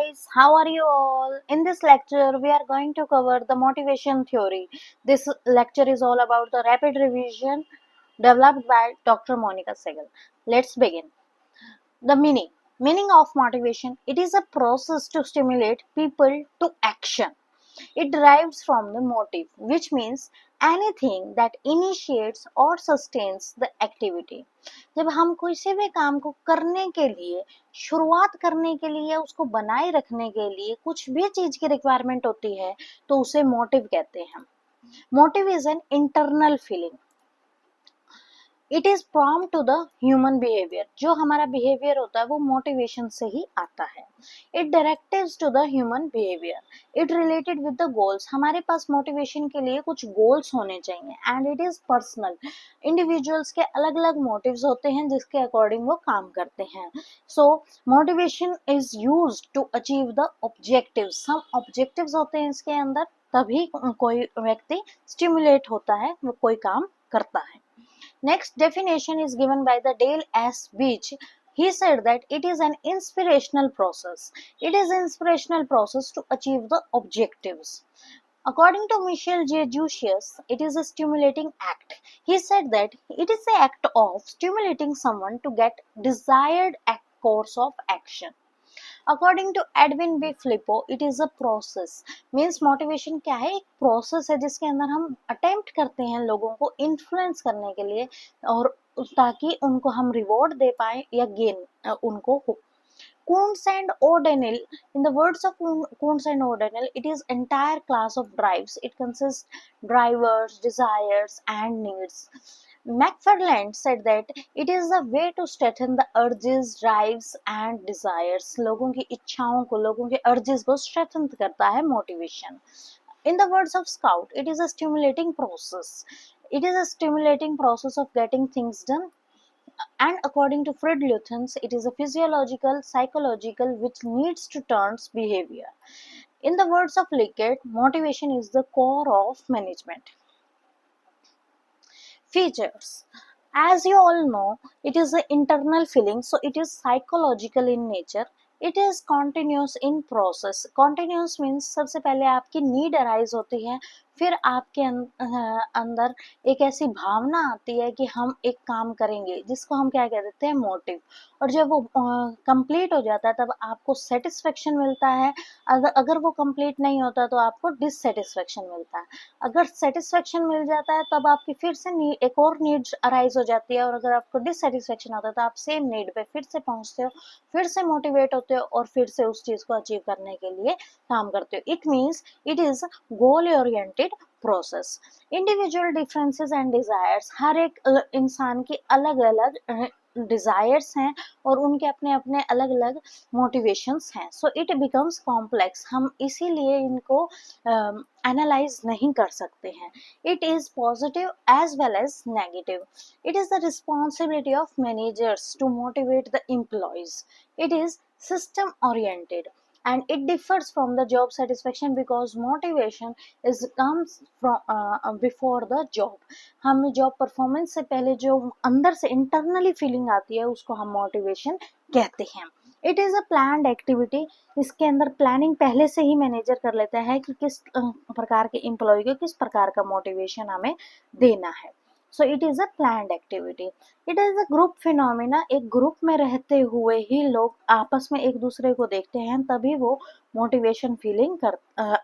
guys, how are you all? In this lecture, we are going to cover the motivation theory. This lecture is all about the rapid revision developed by Dr. Monica Segal. Let's begin. The meaning of motivation, it is a process to stimulate people to action. It derives from the motive, which means anything that initiates or sustains the activity. जब हम किसी भी काम को करने के लिए, शुरुआत करने के लिए, उसको बनाए रखने के लिए कुछ भी चीज की रिक्वायरमेंट होती है तो उसे मोटिव कहते हैं. Motive is an internal feeling. It is prompt to the human behaviour. जो हमारा बिहेवियर होता है वो मोटिवेशन से ही आता है. It directives to the human behaviour. It related with the goals. हमारे पास मोटिवेशन के लिए कुछ गोल्स होने चाहिए. And it is personal. Individuals के अलग अलग मोटिव्स होते हैं जिसके अकॉर्डिंग वो काम करते हैं. So motivation is used to achieve the objectives. Some objectives होते हैं इसके अंदर, तभी कोई व्यक्ति स्टिमुलेट होता है, वो कोई काम करता है. Next definition is given by the Dale S. Beach. He said that it is an inspirational process. It is an inspirational process to achieve the objectives. According to Michel J. Jussius, it is a stimulating act. He said that it is the act of stimulating someone to get desired course of action. According to Edwin B Flippo, it is a process. Means motivation क्या है? एक process है जिसके अंदर हम attempt करते हैं लोगों को इन्फ्लुएंस करने के लिए, और ताकि उनको हम रिवॉर्ड दे पाए या गेन उनको हो. Kuntz and O'Donnell, in the words of Kuntz and O'Donnell, it is entire class of drives. It consists drivers, desires, and needs. McFarland said that it is a way to strengthen the urges, drives, and desires. लोगों की इच्छाओं को, लोगों के urges को strengthen करता है motivation. In the words of Scout, it is a stimulating process. It is a stimulating process of getting things done. And according to Fred Luthans, it is a physiological, psychological, which needs to turns behavior. In the words of Lickett, motivation is the core of management. Features. As you all know, it is an internal feeling, so it is psychological in nature. It is continuous in process. Continuous means सबसे पहले आपकी need arise होती है, फिर आपके अंदर एक ऐसी भावना आती है कि हम एक काम करेंगे, जिसको हम क्या कह देते हैं? मोटिव. और जब वो कंप्लीट हो जाता है तब आपको सेटिस्फेक्शन मिलता है. अगर वो कंप्लीट नहीं होता तो आपको डिससेटिस्फेक्शन मिलता है. अगर सेटिस्फेक्शन मिल जाता है तब आपकी फिर से एक और नीड अराइज हो जाती है, और अगर आपको डिससेटिस्फेक्शन होता है तो आप सेम नीड पे फिर से पहुंचते हो, फिर से मोटिवेट होते हो, और फिर से उस चीज को अचीव करने के लिए काम करते हो. It means it is goal oriented process. Individual differences and desires. हर एक इंसान की अलग अलग डिजायर्स हैं और उनके अपने अपने अलग अलग मोटिवेशंस हैं. So it becomes complex. हम इसीलिए इनको एनालाइज नहीं कर सकते हैं. It is positive as well as negative. It is the responsibility of managers to motivate the employees. It is system oriented, and it differs from the job satisfaction because motivation is comes from before the job. हमें job performance से पहले जो अंदर से internally feeling आती है उसको हम मोटिवेशन कहते हैं. It is a planned activity. इसके अंदर प्लानिंग पहले से ही मैनेजर कर लेता है कि किस प्रकार के एम्प्लॉय को किस प्रकार का मोटिवेशन हमें देना है. So it is a planned activity. It is a group phenomena. एक ग्रुप में रहते हुए ही लोग आपस में एक दूसरे को देखते हैं, तभी वो मोटिवेशन फीलिंग कर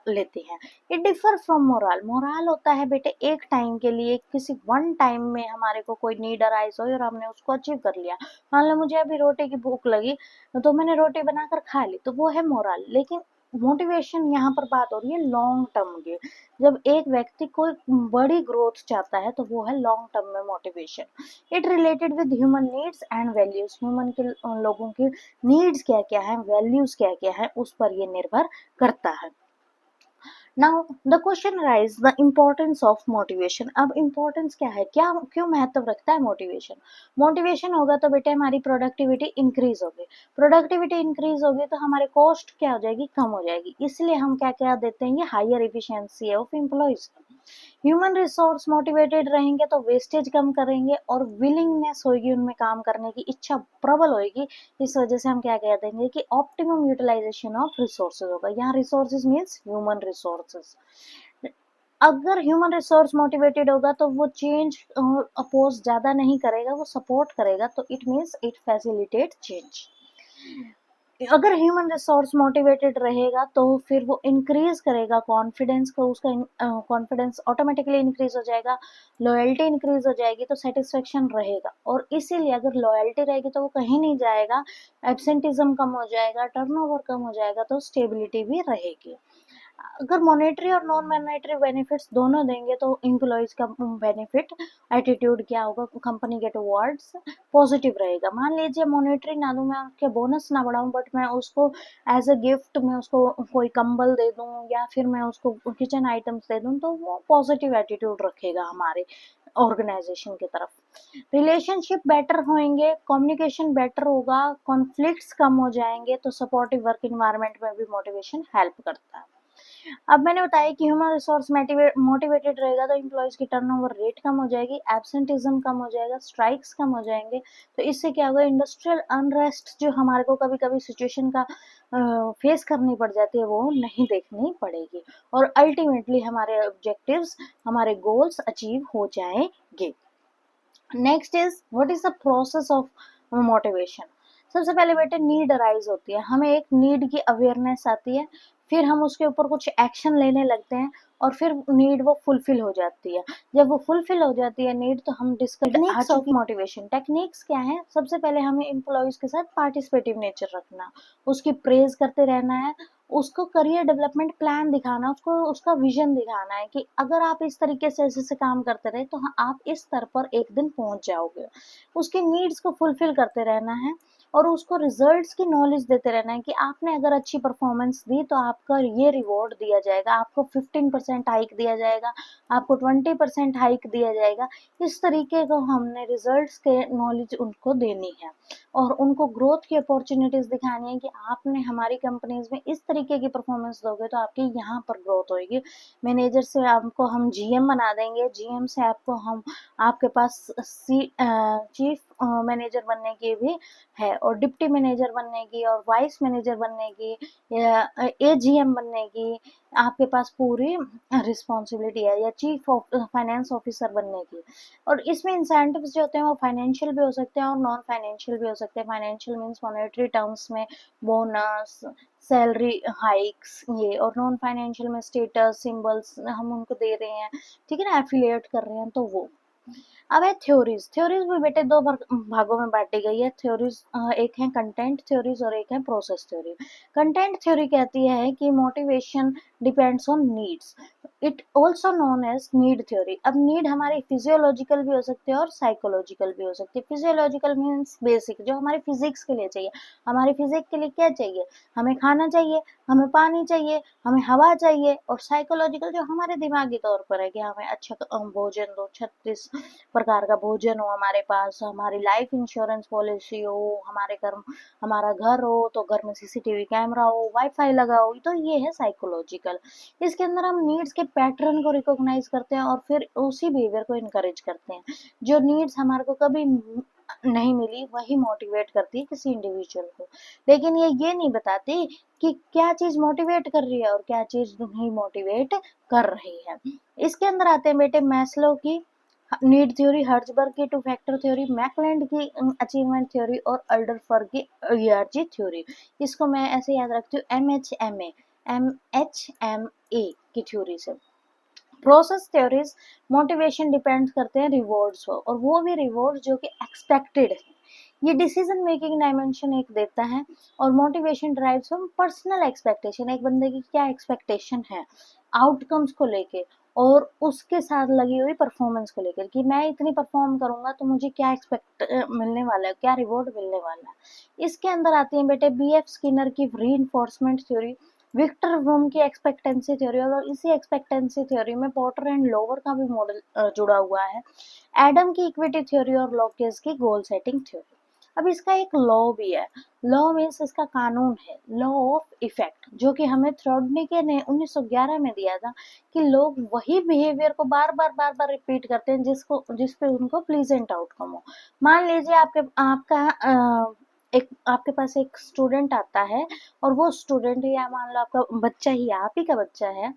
लेते हैं. It differ from moral. Moral होता है बेटे एक टाइम के लिए, किसी वन टाइम में हमारे को कोई नीड अराइज हो और हमने उसको अचीव कर लिया. मान लो मुझे अभी रोटी की भूख लगी तो मैंने रोटी बनाकर खा ली, तो वो है मोरल. लेकिन मोटिवेशन यहाँ पर बात हो रही है लॉन्ग टर्म की. जब एक व्यक्ति कोई बड़ी ग्रोथ चाहता है तो वो है लॉन्ग टर्म में motivation. It related with human needs and values. Human के लोगों की नीड्स क्या क्या है, वैल्यूज क्या क्या है, उस पर ये निर्भर करता है. Now the question rise the importance of motivation. अब इम्पोर्टेंस क्या है, क्या क्यों महत्व रखता है मोटिवेशन? मोटिवेशन होगा तो बेटे हमारी प्रोडक्टिविटी इंक्रीज होगी. प्रोडक्टिविटी इंक्रीज होगी तो हमारे कॉस्ट क्या हो जाएगी? कम हो जाएगी. इसलिए हम क्या क्या देते हैं? ये higher efficiency of employees. Human resource motivated रहेंगे तो वेस्टेज कम करेंगे और विलिंगनेस होगी उनमें काम करने की, इच्छा प्रबल होगी। इस वजह से हम क्या कह देंगे कि ऑप्टिमम यूटिलाइजेशन ऑफ रिसोर्सेज होगा। यहाँ रिसोर्सेज मीन्स ह्यूमन रिसोर्सेज। अगर ह्यूमन रिसोर्स मोटिवेटेड होगा तो वो चेंज अपोज ज्यादा नहीं करेगा, वो सपोर्ट करेगा, तो it means it facilitate change. अगर ह्यूमन रिसोर्स मोटिवेटेड रहेगा तो फिर वो इंक्रीज करेगा कॉन्फिडेंस को, उसका कॉन्फिडेंस ऑटोमेटिकली इंक्रीज हो जाएगा, लॉयल्टी इंक्रीज हो जाएगी, तो सेटिस्फेक्शन रहेगा। और इसीलिए अगर लॉयल्टी रहेगी तो वो कहीं नहीं जाएगा, एब्सेंटिज्म कम हो जाएगा, टर्नओवर कम हो जाएगा, तो स्टेबिलिटी भी रहेगी। अगर मॉनेटरी और नॉन मॉनेटरी बेनिफिट्स दोनों देंगे तो एम्प्लॉयज का बेनिफिट एटीट्यूड क्या होगा, कंपनी के टुवर्ड्स पॉजिटिव रहेगा। मान लीजिए मॉनेटरी ना दूं, मैं उसके बोनस ना बढ़ाऊं, बट मैं उसको एज अ गिफ्ट मैं उसको कोई कंबल दे दूं या फिर मैं उसको किचन आइटम्स दे दूं, तो वो पॉजिटिव एटीट्यूड रखेगा हमारे ऑर्गेनाइजेशन की तरफ। रिलेशनशिप बेटर होंगे, कम्युनिकेशन बेटर होगा, कॉन्फ्लिक्ट्स कम हो जाएंगे, तो सपोर्टिव वर्क इन्वायरमेंट में भी मोटिवेशन हेल्प करता है। अब मैंने बताया कि ह्यूमन रिसोर्स मोटिवेटेड रहेगा तो एम्प्लॉयज की टर्नओवर रेट कम हो जाएगी, एब्सेंटिज्म कम हो जाएगा, स्ट्राइक्स कम हो जाएंगे। तो इससे क्या होगा, इंडस्ट्रियल अनरेस्ट जो हमारे को कभी कभी सिचुएशन का फेस करनी पड़ जाती है वो नहीं देखनी पड़ेगी, और अल्टीमेटली हमारे ऑब्जेक्टिव्स, हमारे गोल्स अचीव हो जाएंगे। Next is what is the process of motivation. सबसे पहले बेटे नीड अराइज होती है, हमें एक नीड की अवेयरनेस आती है, फिर हम उसके ऊपर कुछ एक्शन लेने लगते हैं और फिर नीड वो फुलफिल हो जाती है। जब वो फुलफिल हो जाती है नीड, तो हम discuss techniques of motivation. Techniques क्या है, सबसे पहले हमें एम्प्लॉयज के साथ पार्टिसिपेटिव नेचर रखना, उसकी प्रेज करते रहना है, उसको करियर डेवलपमेंट प्लान दिखाना, उसको उसका विजन दिखाना है कि अगर आप इस तरीके से ऐसे से काम करते रहे तो हाँ, आप इस स्तर पर एक दिन पहुंच जाओगे। उसके नीड्स को फुलफिल करते रहना है और उसको रिजल्ट्स की नॉलेज देते रहना है कि आपने अगर अच्छी परफॉर्मेंस दी तो आपका ये रिवॉर्ड दिया जाएगा, आपको 15% हाइक दिया जाएगा, आपको 20% हाइक दिया जाएगा। इस तरीके को हमने रिजल्ट्स के नॉलेज उनको देनी है और उनको ग्रोथ की अपॉर्चुनिटीज दिखानी है कि आपने हमारी कंपनीज में इस तरीके की परफॉर्मेंस दोगे तो आपकी यहाँ पर ग्रोथ होगी। मैनेजर से आपको हम जीएम बना देंगे, जीएम से आपको हम, आपके पास चीफ मैनेजर बनने की भी है और डिप्टी मैनेजर बनने की और वाइस मैनेजर बनने की या एजीएम बनने की आपके पास पूरी रिस्पॉन्सिबिलिटी है, या चीफ फाइनेंस ऑफिसर बनने की। और इसमें इंसेंटिव्स जो होते हैं वो फाइनेंशियल भी हो सकते हैं और नॉन फाइनेंशियल भी हो सकते हैं। फाइनेंशियल मीन्स मॉनेटरी टर्म्स में बोनस, सैलरी हाइक्स ये, और नॉन फाइनेंशियल में स्टेटस सिंबल्स हम उनको दे रहे हैं, ठीक है ना, एफिलिएट कर रहे हैं, तो वो। अब है थ्योरीज। थ्योरीज भी बेटे दो भागों में बांटी गई है थ्योरीज। एक है कंटेंट थ्योरीज और एक है प्रोसेस थ्योरी। कंटेंट थ्योरी कहती है कि motivation depends on needs, it also known as need theory. अब नीड हमारी फिजियोलॉजिकल भी हो सकती है और साइकोलॉजिकल भी हो सकती है। फिजियोलॉजिकल मीन्स बेसिक, जो हमारे फिजिक्स के लिए चाहिए। हमारे फिजिक्स के लिए क्या चाहिए, हमें खाना चाहिए, हमें पानी चाहिए, हमें हवा चाहिए। और साइकोलॉजिकल जो हमारे दिमागी तौर पर है कि हमें अच्छा भोजन दो, 36 प्रकार का भोजन हो हमारे पास, हमारी लाइफ इंश्योरेंस पॉलिसी हो, हमारे घर, हमारा घर हो तो घर में सीसीटीवी कैमरा हो, वाईफाई लगा हो, तो ये है साइकोलॉजिकल। इसके अंदर हम नीड्स के पैटर्न को रिकॉग्नाइज करते हैं और फिर उसी बिहेवियर को इनकरेज करते हैं। जो नीड्स हमारे को कभी नहीं मिली वही मोटिवेट करती है किसी इंडिविजुअल को, लेकिन ये नहीं बताती कि क्या चीज मोटिवेट कर रही है और क्या चीज नहीं मोटिवेट कर रही है। इसके अंदर आते हैं बेटे मैस्लो की नीड थ्योरी, हर्ट्जबर्ग की टू फैक्टर थ्योरी, मैकलैंड की अचीवमेंट थ्योरी और अल्डरफर्ग की ईआरजी थ्योरी। इसको मैं ऐसे याद रखती हूँ एमएचएमए की थ्योरी से। प्रोसेस थ्योरीज मोटिवेशन डिपेंड करते हैं रिवॉर्ड्स पर, और वो भी रिवॉर्ड जो कि एक्सपेक्टेड है। ये डिसीजन मेकिंग डायमेंशन एक देता है। और motivation drives from personal expectation, एक बंदे की क्या एक्सपेक्टेशन है आउटकम्स को लेके और उसके साथ लगी हुई परफॉर्मेंस को लेकर कि मैं इतनी परफॉर्म करूंगा तो मुझे क्या एक्सपेक्ट मिलने वाला है, क्या रिवॉर्ड मिलने वाला है। इसके अंदर आती है बेटे बीएफ स्किनर की रीइंफोर्समेंट थ्योरी, विक्टर ब्रूम की एक्सपेक्टेंसी थ्योरी, और इसी एक्सपेक्टेंसी थ्योरी में पॉटर एंड लोवर का भी मॉडल जुड़ा हुआ है, एडम की इक्विटी थ्योरी और लॉकेस की गोल सेटिंग थ्योरी। अब इसका एक लॉ भी है, लॉ मीन्स इसका कानून है, लॉ ऑफ इफेक्ट, जो कि हमें थ्रोडनिके ने 1911 में दिया था कि लोग वही बिहेवियर को बार बार रिपीट करते हैं जिस पे उनको प्लीजेंट आउटकम हो। मान लीजिए एक आपके पास एक स्टूडेंट आता है और वो स्टूडेंट, या मान लो आपका बच्चा ही, आप ही का बच्चा है,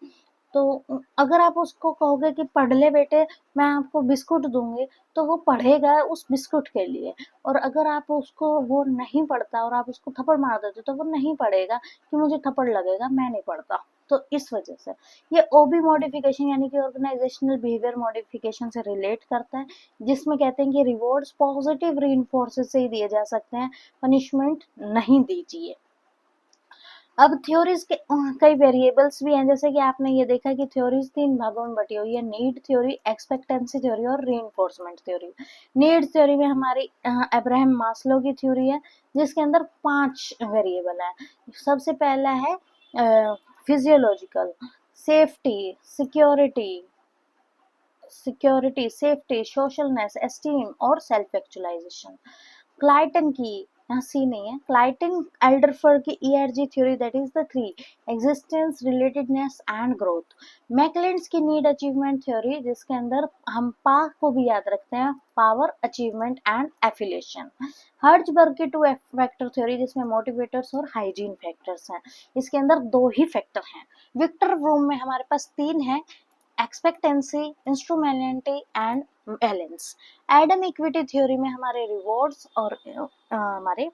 तो अगर आप उसको कहोगे कि पढ़ ले बेटे, मैं आपको बिस्कुट दूंगी, तो वो पढ़ेगा उस बिस्कुट के लिए। और अगर आप उसको, वो नहीं पढ़ता और आप उसको थप्पड़ मार देते तो वो नहीं पढ़ेगा कि मुझे थप्पड़ लगेगा, मैं नहीं पढ़ता। तो इस वजह से ये ओबी मॉडिफिकेशन यानी कि ऑर्गेनाइजेशनल बिहेवियर मॉडिफिकेशन से रिलेट करता है, जिसमें कहते हैं कि रिवॉर्ड्स पॉजिटिव रीइंफोर्सेस से ही दिए जा सकते हैं, पनिशमेंट नहीं दीजिए। अब थ्योरीज के कई वेरिएबल्स भी हैं, जैसे कि आपने ये देखा कि थ्योरीज 3 भागों में बटी हुई है, नीड थ्योरी, एक्सपेक्टेंसी थ्योरी और रीइंफोर्समेंट थ्योरी। नीड थ्योरी में हमारी अब्राहम मास्लो की थ्योरी है, जिसके अंदर 5 वेरिएबल है। सबसे पहला है physiological, safety, safety, socialness, esteem और सेल्फ एक्चुअलाइजेशन। क्लाइटन की, यहाँ सी नहीं है, क्लाइटन एल्डरफर्ड की ERG theory, that is the 3, existence, relatedness and growth. McClelland's की नीड अचीवमेंट थ्योरी, जिसके अंदर हम पाक को भी याद रखते हैं, power, achievement and affiliation. Herzberg की 2 फैक्टर थ्योरी, जिसमें मोटिवेटर्स और हाइजीन फैक्टर्स हैं, इसके अंदर 2 ही फैक्टर हैं। विक्टर रूम में हमारे पास 3 हैं, expectancy, instrumentality and balance. Adam equity theory में हमारे रिवॉर्ड्स और हमारे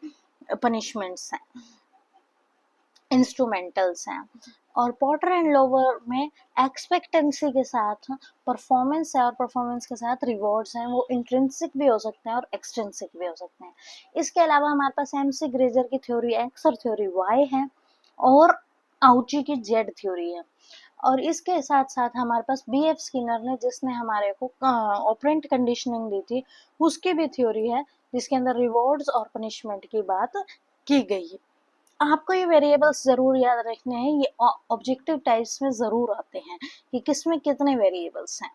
पनिशमेंट्स हैं, इंस्ट्रूमेंटल्स हैं। और पॉटर एंड लोवर में एक्सपेक्टेंसी के साथ परफॉर्मेंस है और परफॉर्मेंस के साथ रिवॉर्ड्स हैं, वो इंट्रिंसिक भी हो सकते हैं और एक्सट्रिंसिक भी हो सकते हैं। इसके अलावा हमारे पास एमसी ग्रेजर की थ्योरी एक्स और थ्योरी वाई है, और आउची की जेड थ्योरी है। और इसके साथ साथ हमारे पास बी एफ स्किनर ने, जिसने हमारे को ऑपरेंट कंडीशनिंग दी थी, उसकी भी थ्योरी है, जिसके अंदर रिवॉर्ड्स और पनिशमेंट की बात की गई है। आपको ये वेरिएबल्स जरूर याद रखने हैं, ये ऑब्जेक्टिव टाइप्स में जरूर आते हैं कि किसमें कितने वेरिएबल्स हैं।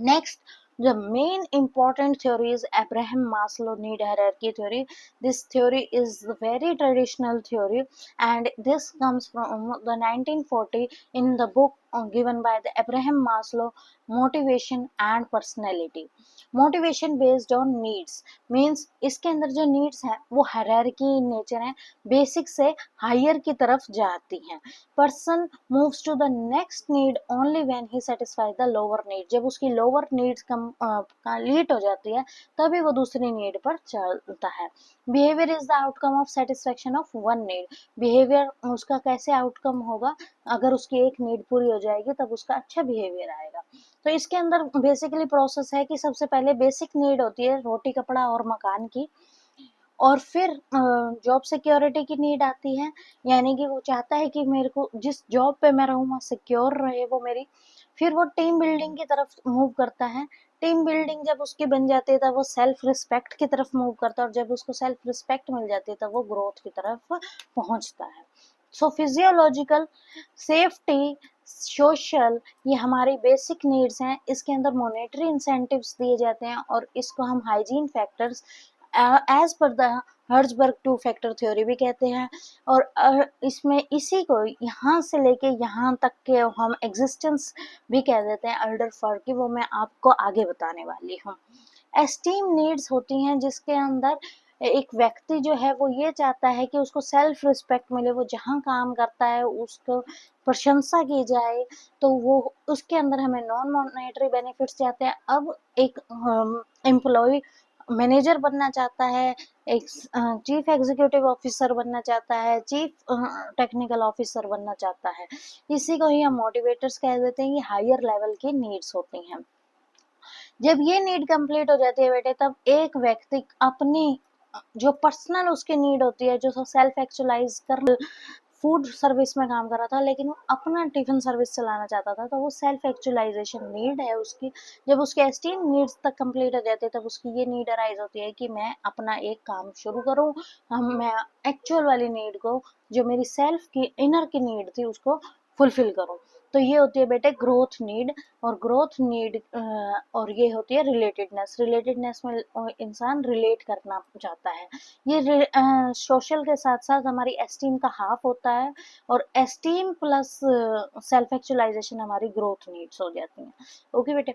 Next, the main important theory is Abraham Maslow need hierarchy theory. This theory is a very traditional theory, and this comes from the 1940 in the book given by the Abraham Maslow, Motivation and Personality. Motivation based on needs means इसके अंदर जो needs है वो hierarchy in nature है, basic से higher की तरफ जाती हैं। Person moves to the next need only when he satisfies the lower need. जब उसकी lower needs complete हो जाती है तभी वो दूसरी need पर चलता है। Behavior is the outcome of satisfaction of one need. Behavior उसका कैसे outcome होगा, अगर उसकी एक need पूरी हो जाएगी तब उसका अच्छा behavior आएगा। तो इसके अंदर बेसिकली प्रोसेस है कि सबसे पहले बेसिक नीड होती है रोटी कपड़ा और मकान की, और फिर जॉब सिक्योरिटी की नीड आती है, यानी कि वो चाहता है कि मेरे को जिस जॉब पे मैं रहूँ वहाँ सिक्योर रहे वो मेरी। फिर वो टीम बिल्डिंग की तरफ मूव करता है, टीम बिल्डिंग जब उसकी बन जाती है तब वो सेल्फ रिस्पेक्ट की तरफ मूव करता है, और जब उसको सेल्फ रिस्पेक्ट मिल जाती है तब वो ग्रोथ की तरफ पहुंचता है। सो फिजियोलॉजिकल, सेफ्टी, सोशल, ये हमारी बेसिक नीड्स हैं, इसके अंदर मॉनेटरी इंसेंटिव्स दिए जाते हैं, और इसको हम hygiene factors as per the Herzberg 2 factor theory भी कहते हैं। और इसमें इसी को यहाँ से लेके यहाँ तक के हम एग्जिस्टेंस भी कह देते हैं अल्डरफर्ड की, वो मैं आपको आगे बताने वाली हूँ। एस्टीम नीड्स होती हैं जिसके अंदर एक व्यक्ति जो है वो ये चाहता है कि उसको सेल्फ रिस्पेक्ट मिले, वो जहाँ काम करता है उसको प्रशंसा की जाए, तो वो उसके अंदर हमें नॉन मॉनेटरी बेनिफिट्स चाहते हैं। अब एक एम्प्लॉय मैनेजर बनना चाहता है, एक चीफ एग्जीक्यूटिव ऑफिसर बनना चाहता है, चीफ टेक्निकल ऑफिसर बनना चाहता है, इसी को ही हम मोटिवेटर्स कह देते हैं। ये हायर लेवल की नीड्स होती हैं। जब ये नीड कंप्लीट हो जाती है बेटे, तब एक व्यक्ति अपनी जो पर्सनल उसकी नीड होती है, जो सेल्फ एक्चुअलाइज कर, फूड सर्विस में काम कर रहा था लेकिन वो अपना टिफिन सर्विस चलाना चाहता था, तो वो सेल्फ एक्चुअलाइजेशन नीड है उसकी। जब उसके एस्टीम नीड्स तक कंप्लीट हो जाते हैं तब उसकी ये नीड अराइज होती है कि मैं अपना एक काम शुरू करूं, मैं एक्चुअल वाली नीड को, जो मेरी सेल्फ की इनर की नीड थी, उसको फुलफिल करूं। तो ये होती है बेटे ग्रोथ नीड, और ग्रोथ नीड और ये होती है रिलेटेडनेस। रिलेटेडनेस में इंसान रिलेट करना चाहता है। ये सोशल के साथ साथ हमारी एस्टीम का हाफ होता है, और एस्टीम प्लस सेल्फ एक्चुअलाइजेशन हमारी ग्रोथ नीड्स हो जाती हैं। ओके बेटे,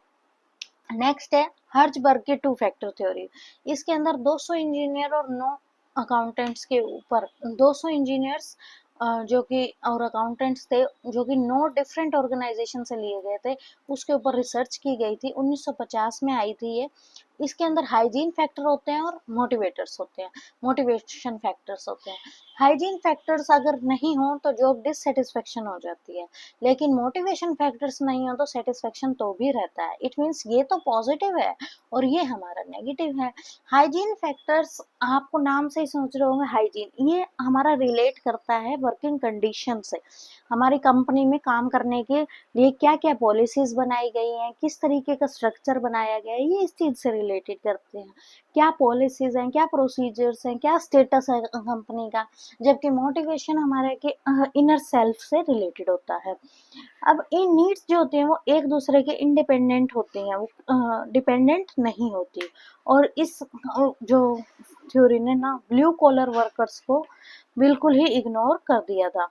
नेक्स्ट है हर्जबर्ग की टू फैक्टर थ्योरी। इसके अंदर 200 इंजीनियर और 9 अकाउंटेंट्स के ऊपर 200 इंजीनियर्स जो कि और अकाउंटेंट्स थे, जो कि 9 डिफरेंट ऑर्गेनाइजेशन से लिए गए थे, उसके ऊपर रिसर्च की गई थी। 1950 में आई थी ये। इसके अंदर हाइजीन फैक्टर होते हैं और मोटिवेटर्स होते हैं, मोटिवेशन फैक्टर्स होते हैं। हाइजीन फैक्टर्स अगर नहीं हो तो जॉब डिससेटिस्फेक्शन हो जाती है, लेकिन मोटिवेशन फैक्टर्स नहीं हो तो सेटिस्फेक्शन तो भी रहता है। इट मीन्स ये तो पॉजिटिव है और ये हमारा नेगेटिव है। हाइजीन फैक्टर्स, आपको नाम से ही सोच रहे होंगे हाइजीन, ये हमारा रिलेट करता है वर्किंग कंडीशन से। हमारी कंपनी में काम करने के लिए क्या क्या पॉलिसीज बनाई गई हैं, किस तरीके का स्ट्रक्चर बनाया गया है, ये इस चीज से रिलेटेड करते हैं। क्या पॉलिसीज हैं, क्या प्रोसीजर्स हैं, क्या स्टेटस है कंपनी का। जबकि मोटिवेशन हमारे के इनर सेल्फ से रिलेटेड होता है। अब इन नीड्स जो होती हैं वो एक दूसरे के इंडिपेंडेंट होती हैं, वो डिपेंडेंट नहीं होती। और इस जो थ्योरी ने ना ब्लू कॉलर वर्कर्स को बिल्कुल ही इग्नोर कर दिया था।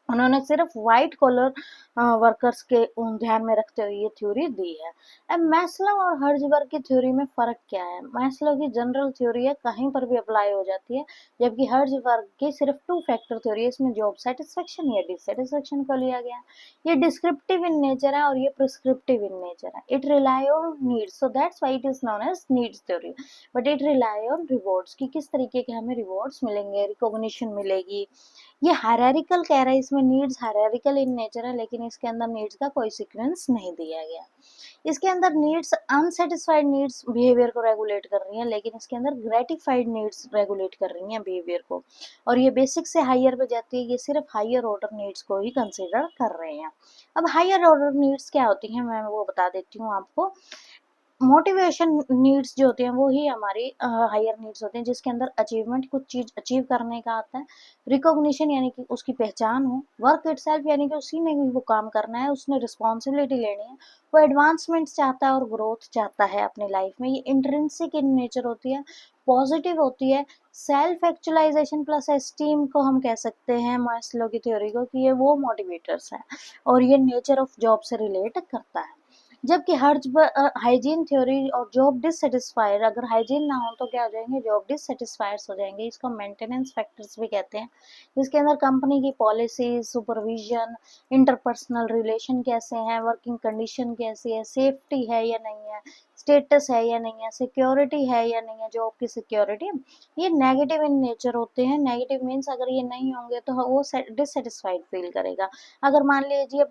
उन्होंने सिर्फ व्हाइट कॉलर वर्कर्स के ध्यान में रखते हुए ये थ्योरी दी है। अब मैस्लो और हर्जबर्ग की थ्योरी में फर्क क्या है? मैस्लो की जनरल थ्योरी है, कहीं पर भी अप्लाई हो जाती है, जबकि हर्जबर्ग की सिर्फ टू फैक्टर थ्योरी है, इसमें जॉब सेटिस्फेक्शन या डिससेटिस्फेक्शन को लिया गया। ये डिस्क्रिप्टिव इन नेचर है और ये प्रिस्क्रिप्टिव इन नेचर है। It rely on needs, so that's why it is known as needs theory, but it rely on rewards कि किस तरीके के हमें रिवॉर्ड्स मिलेंगे, रिकॉग्निशन मिलेगी। ये हायरार्किकल कह रहा है, इसमें नीड्स हायरार्किकल इन नेचर है, लेकिन इसके अंदर नीड्स का कोई सीक्वेंस नहीं दिया गया। इसके अंदर नीड्स अनसेटिस्फाइड नीड्स बिहेवियर को रेगुलेट कर रही हैं, लेकिन इसके अंदर ग्रेटिफाइड नीड्स रेगुलेट कर रही हैं बिहेवियर को। और ये बेसिक से हायर पे जाती है, ये सिर्फ हायर ऑर्डर नीड्स को ही कंसिडर कर रहे हैं। अब हायर ऑर्डर नीड्स क्या होती हैं, मैं वो बता देती हूँ आपको। मोटिवेशन नीड्स जो होती हैं वो ही हमारी हायर नीड्स होती हैं, जिसके अंदर अचीवमेंट, कुछ चीज अचीव करने का आता है। रिकॉग्निशन यानी कि उसकी पहचान हो। वर्क इटसेल्फ यानी कि उसी ने भी वो काम करना है, उसने रिस्पॉन्सिबिलिटी लेनी है। वो एडवांसमेंट चाहता है और ग्रोथ चाहता है अपनी लाइफ में। ये इंट्रिंसिक इन नेचर होती है, पॉजिटिव होती है। सेल्फ एक्चुअलाइजेशन प्लस एस्टीम को हम कह सकते हैं मास्लो की थ्योरी को कि ये वो मोटिवेटर्स हैं, और ये नेचर ऑफ जॉब से रिलेट करता है। जबकि हाइजीन थ्योरी और जॉब डिससेटिस्फायर, अगर हाइजीन ना हो तो क्या हो जाएंगे, जॉब डिससेटिस्फायर्स हो जाएंगे। इसको मेंटेनेंस फैक्टर्स भी कहते हैं, जिसके अंदर कंपनी की पॉलिसी, सुपरविजन, इंटरपर्सनल रिलेशन कैसे हैं, वर्किंग कंडीशन कैसी है, सेफ्टी है या नहीं है, स्टेटस है या नहीं है, सिक्योरिटी है या नहीं है, जॉब की सिक्योरिटी, ये नेगेटिव इन नेचर होते हैं। नेगेटिव मीन्स अगर ये नहीं होंगे तो वो डिससेटिस्फाइड फील करेगा। अगर मान लीजिए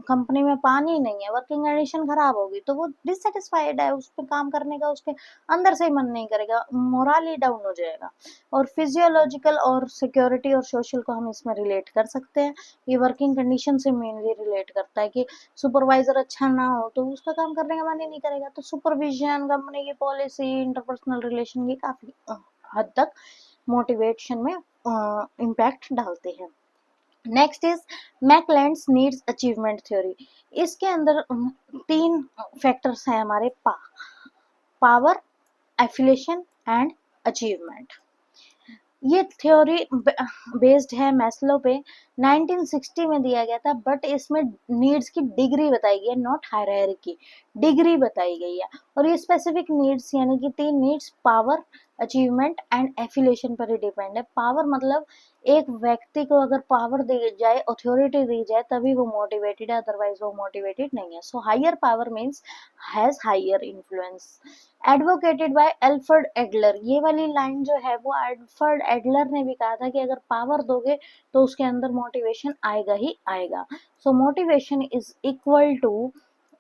कंपनी में पानी नहीं है, वर्किंग कंडीशन खराब होगी, तो वो डिससेटिस्फाइड है, उस पर काम करने का उसके अंदर से ही मन नहीं करेगा, मोरल ही डाउन हो जाएगा। और फिजियोलॉजिकल और सिक्योरिटी और सोशल को हम इसमें रिलेट कर सकते हैं। ये वर्किंग कंडीशन से मेनली रिलेट करता है कि सुपरवाइजर अच्छा ना हो तो उसका काम करने का मन ही नहीं करेगा। तो सुपरविजन, कंपनी की पॉलिसी, इंटरपर्सनल रिलेशन ये काफी हद तक मोटिवेशन में इम्पैक्ट डालते हैं। Next is McClelland's needs achievement theory. इसके अंदर 3 फैक्टर्स हैं हमारे, पावर, एफिलिएशन एंड अचीवमेंट। ये थ्योरी बेस्ड है मैस्लो पे, 1960 में दिया गया था, बट इसमें नीड्स की डिग्री बताई गई है, नॉट हायरार्की, डिग्री बताई गई है। और ये स्पेसिफिक नीड्स यानी कि 3 needs, power, achievement and affiliation पर ही डिपेंड है। पावर मतलब एक व्यक्ति को अगर पावर दी जाए, अथॉरिटी दी जाए, तभी वो मोटिवेटेड है, अदरवाइज वो मोटिवेटेड नहीं है। So higher power means has higher influence. Advocated by Alfred Adler, ये वाली लाइन जो है वो एल्फ्रेड एडलर ने भी कहा था कि अगर पावर दोगे तो उसके अंदर मोटिवेशन आएगा ही आएगा। So motivation is equal to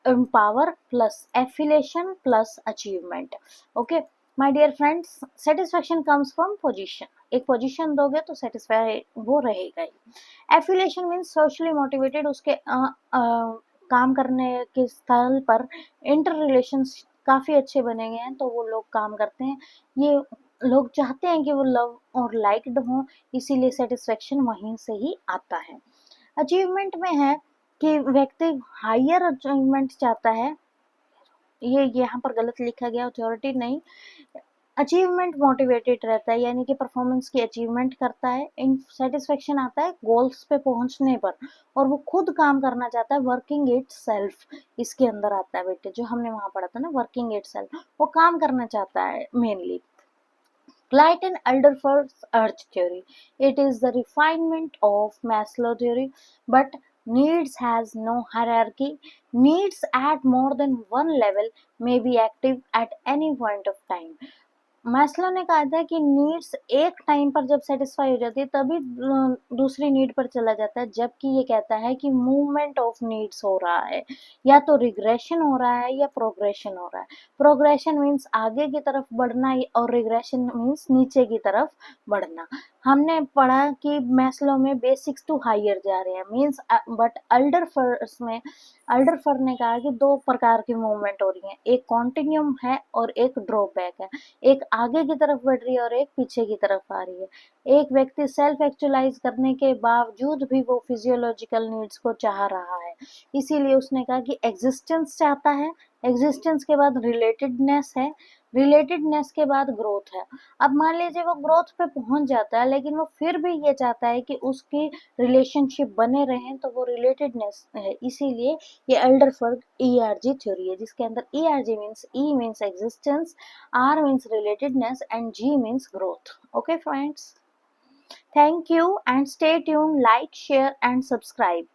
power plus affiliation plus achievement. Okay my dear friends, satisfaction comes from position, एक पोजीशन दोगे तो सेटिस्फाई वो रहेगा ही। एफिलिएशन मीन्स सोशली मोटिवेटेड, उसके काम करने के स्थल पर इंटर रिलेशंस काफी अच्छे बने गए हैं तो वो लोग काम करते हैं। ये लोग चाहते हैं कि वो लव और लाइक्ड हों, इसीलिए सेटिस्फेक्शन वहीं से ही आता है। अचीवमेंट में है कि व्यक्ति हायर अचीवमेंट चाहता है, ये यहाँ पर गलत लिखा गया, अथॉरिटी नहीं, अचीवमेंट मोटिवेटेड रहता है, यानी कि परफॉर्मेंस की अचीवमेंट करता है, इन सेटिस्फेक्शन आता है गोल्स पे पहुंचने पर, और वो खुद काम करना चाहता है, वर्किंग इट सेल्फ इसके अंदर आता है बेटे, जो हमने वहां पढ़ा था ना, वर्किंग इट सेल्फ, वो काम करना चाहता है mainly. Clayton Alderfer's urge theory. It is the refinement of Maslow theory, but needs has no hierarchy. Needs at more than one level may be active at any point of time. Maslow ने कहा था कि needs एक time पर जब satisfy हो जाती है तभी दूसरी नीड पर चला जाता है, जबकि ये कहता है कि मूवमेंट ऑफ नीड्स हो रहा है, या तो रिग्रेशन हो रहा है या प्रोग्रेशन हो रहा है। प्रोग्रेशन मीन्स आगे की तरफ बढ़ना, और रिग्रेशन मीन्स नीचे की तरफ बढ़ना। हमने पढ़ा कि मैस्लो में बेसिक्स टू हायर जा रहे हैं मीन्स, बट अल्डरफर्स में अल्डरफर ने कहा कि दो प्रकार की मूवमेंट हो रही है, एक कॉन्टिन्यूम है और एक ड्रॉबैक है, एक आगे की तरफ बढ़ रही है और एक पीछे की तरफ आ रही है। एक व्यक्ति सेल्फ एक्चुअलाइज करने के बावजूद भी वो फिजियोलॉजिकल नीड्स को चाह रहा है, इसीलिए उसने कहा कि एग्जिस्टेंस चाहता है, एग्जिस्टेंस के बाद रिलेटेडनेस है, रिलेटेडनेस के बाद ग्रोथ है। अब मान लीजिए वो ग्रोथ पे पहुंच जाता है, लेकिन वो फिर भी ये चाहता है कि उसकी रिलेशनशिप बने रहें, तो वो रिलेटेडनेस है, इसीलिए ये एल्डरफर्ग ERG थ्योरी है, जिसके अंदर ERG means E means existence, R means relatedness, and G means growth. Okay, friends. Thank you and stay tuned, like, share, and subscribe.